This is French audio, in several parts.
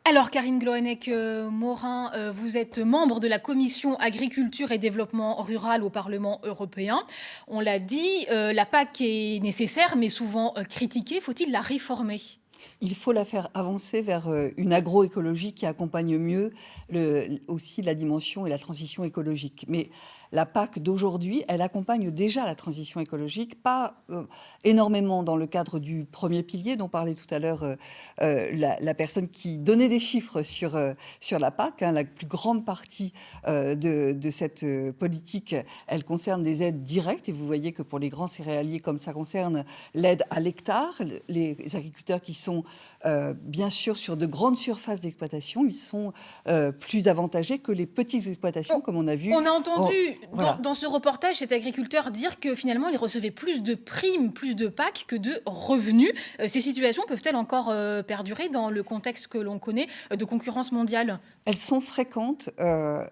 Alors, Karine Gloanec-Morin, vous êtes membre de la commission agriculture et développement rural au Parlement européen. On l'a dit, la PAC est nécessaire, mais souvent critiquée. Faut-il la réformer? Il faut la faire avancer vers une agroécologie qui accompagne mieux aussi la dimension et la transition écologique. Mais la PAC d'aujourd'hui, elle accompagne déjà la transition écologique, pas énormément dans le cadre du premier pilier dont parlait tout à l'heure la personne qui donnait des chiffres sur la PAC. Hein. La plus grande partie de cette politique, elle concerne des aides directes. Et vous voyez que pour les grands céréaliers, comme ça concerne l'aide à l'hectare, les agriculteurs qui sont bien sûr sur de grandes surfaces d'exploitation, ils sont plus avantagés que les petites exploitations, comme on a vu. On a entendu Voilà. dans ce reportage cet agriculteur dire que finalement il recevait plus de primes, plus de PAC que de revenus. Ces situations peuvent-elles encore perdurer dans le contexte que l'on connaît de concurrence mondiale? Elles sont fréquentes,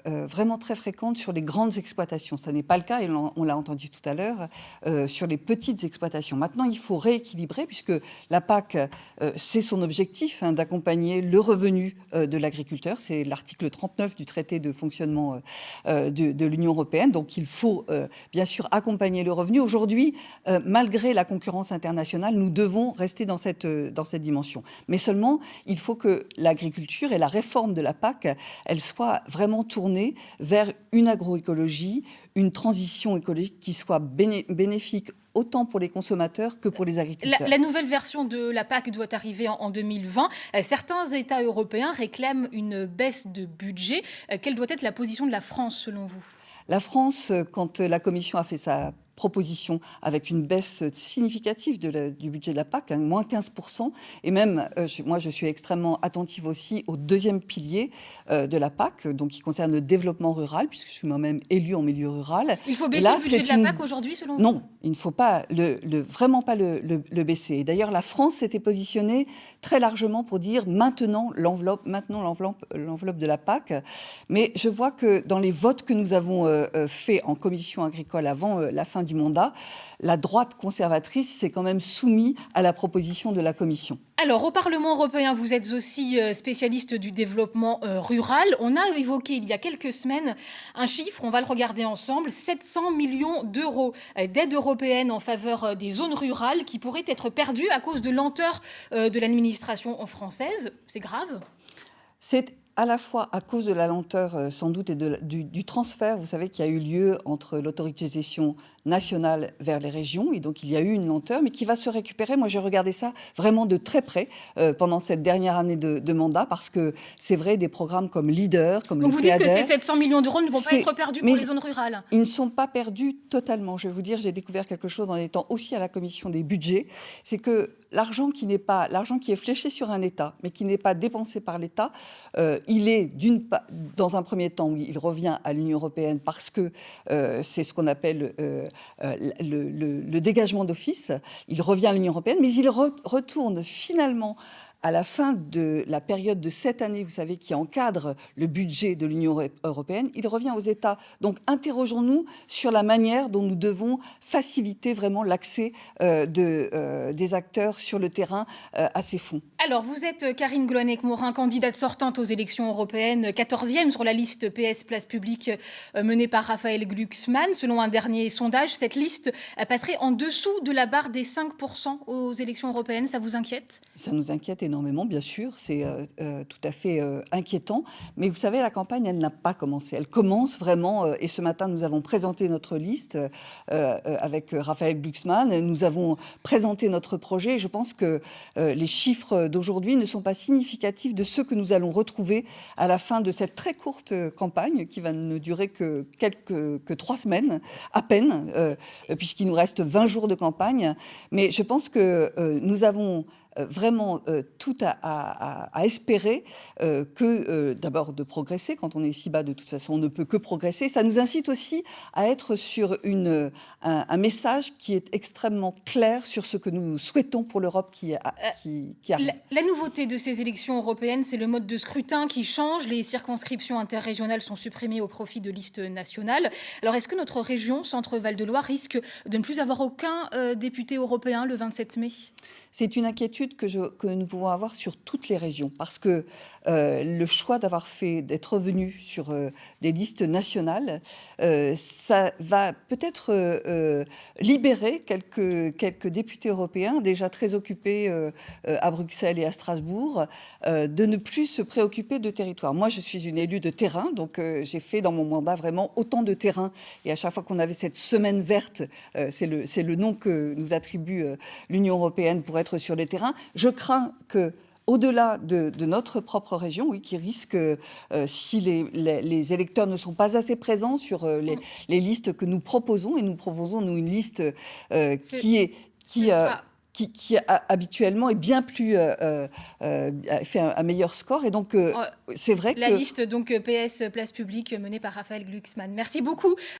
vraiment très fréquentes sur les grandes exploitations. Ça n'est pas le cas, et on l'a entendu tout à l'heure, sur les petites exploitations. Maintenant, il faut rééquilibrer, puisque la PAC, c'est son objectif, hein, d'accompagner le revenu de l'agriculteur. C'est l'article 39 du traité de fonctionnement de l'Union européenne. Donc, il faut bien sûr accompagner le revenu. Aujourd'hui, malgré la concurrence internationale, nous devons rester dans cette dimension. Mais seulement, il faut que l'agriculture et la réforme de la PAC elle soit vraiment tournée vers une agroécologie, une transition écologique qui soit bénéfique autant pour les consommateurs que pour les agriculteurs. La nouvelle version de la PAC doit arriver en 2020. Certains États européens réclament une baisse de budget. Quelle doit être la position de la France selon vous? La France, quand la Commission a fait sa proposition avec une baisse significative du budget de la PAC, hein, moins 15%. Et même, moi, je suis extrêmement attentive aussi au deuxième pilier de la PAC, donc qui concerne le développement rural, puisque je suis moi-même élue en milieu rural. Il faut baisser le budget de la PAC aujourd'hui, selon vous? Non, il ne faut pas vraiment pas le baisser. Et d'ailleurs, la France s'était positionnée très largement pour dire maintenant l'enveloppe de la PAC. Mais je vois que dans les votes que nous avons faits en commission agricole avant la fin du mandat, la droite conservatrice s'est quand même soumise à la proposition de la Commission. Alors, au Parlement européen, vous êtes aussi spécialiste du développement rural. On a évoqué il y a quelques semaines un chiffre, on va le regarder ensemble, 700 millions d'euros d'aide européenne en faveur des zones rurales qui pourraient être perdues à cause de lenteur de l'administration française. C'est grave? C'est à la fois à cause de la lenteur, sans doute, et du transfert, vous savez, qui a eu lieu entre l'autorité de gestion nationale vers les régions. Et donc, il y a eu une lenteur, mais qui va se récupérer. Moi, j'ai regardé ça vraiment de très près pendant cette dernière année de mandat, parce que c'est vrai, des programmes comme Leader, comme donc le vous dites que FEADER, ces 700 millions d'euros ne vont pas être perdus pour les zones rurales? Ils ne sont pas perdus totalement. Je vais vous dire, j'ai découvert quelque chose en étant aussi à la commission des budgets. C'est que l'argent qui est fléché sur un État, mais qui n'est pas dépensé par l'État, il est dans un premier temps, il revient à l'Union européenne parce que c'est ce qu'on appelle le dégagement d'office. Il revient à l'Union européenne, mais il retourne finalement à la fin de la période de 7 années, vous savez, qui encadre le budget de l'Union européenne, il revient aux États. Donc, interrogeons-nous sur la manière dont nous devons faciliter vraiment l'accès des acteurs sur le terrain à ces fonds. Alors, vous êtes Karine Gloanec-Morin, candidate sortante aux élections européennes, 14e sur la liste PS Place Publique menée par Raphaël Glucksmann. Selon un dernier sondage, cette liste passerait en dessous de la barre des 5% aux élections européennes. Ça vous inquiète? Ça nous inquiète énormément, bien sûr. C'est tout à fait inquiétant. Mais vous savez, la campagne, elle n'a pas commencé. Elle commence vraiment. Et ce matin, nous avons présenté notre liste avec Raphaël Glucksmann. Nous avons présenté notre projet. Je pense que les chiffres d'aujourd'hui ne sont pas significatifs de ce que nous allons retrouver à la fin de cette très courte campagne qui va ne durer que 3 semaines à peine, puisqu'il nous reste 20 jours de campagne. Mais je pense que nous avons vraiment tout à espérer que d'abord de progresser. Quand on est si bas, de toute façon, on ne peut que progresser. Ça nous incite aussi à être sur un message qui est extrêmement clair sur ce que nous souhaitons pour l'Europe qui arrive. La nouveauté de ces élections européennes, c'est le mode de scrutin qui change. Les circonscriptions interrégionales sont supprimées au profit de listes nationales. Alors, est-ce que notre région, Centre-Val de Loire, risque de ne plus avoir aucun député européen le 27 mai? C'est une inquiétude inquiétude que nous pouvons avoir sur toutes les régions, parce que le choix d'être revenu sur des listes nationales, ça va peut-être libérer quelques députés européens déjà très occupés à Bruxelles et à Strasbourg, de ne plus se préoccuper de territoire. Moi, je suis une élue de terrain, donc j'ai fait dans mon mandat vraiment autant de terrain. Et à chaque fois qu'on avait cette semaine verte, c'est le nom que nous attribue l'Union européenne pour être sur les terrains, je crains que au-delà de notre propre région, oui, qui risque, si les électeurs ne sont pas assez présents sur les listes que nous proposons, et nous proposons, nous, une liste qui habituellement est bien plus fait un meilleur score. Et donc, c'est vrai La que liste donc PS Place Publique menée par Raphaël Glucksmann. Merci beaucoup.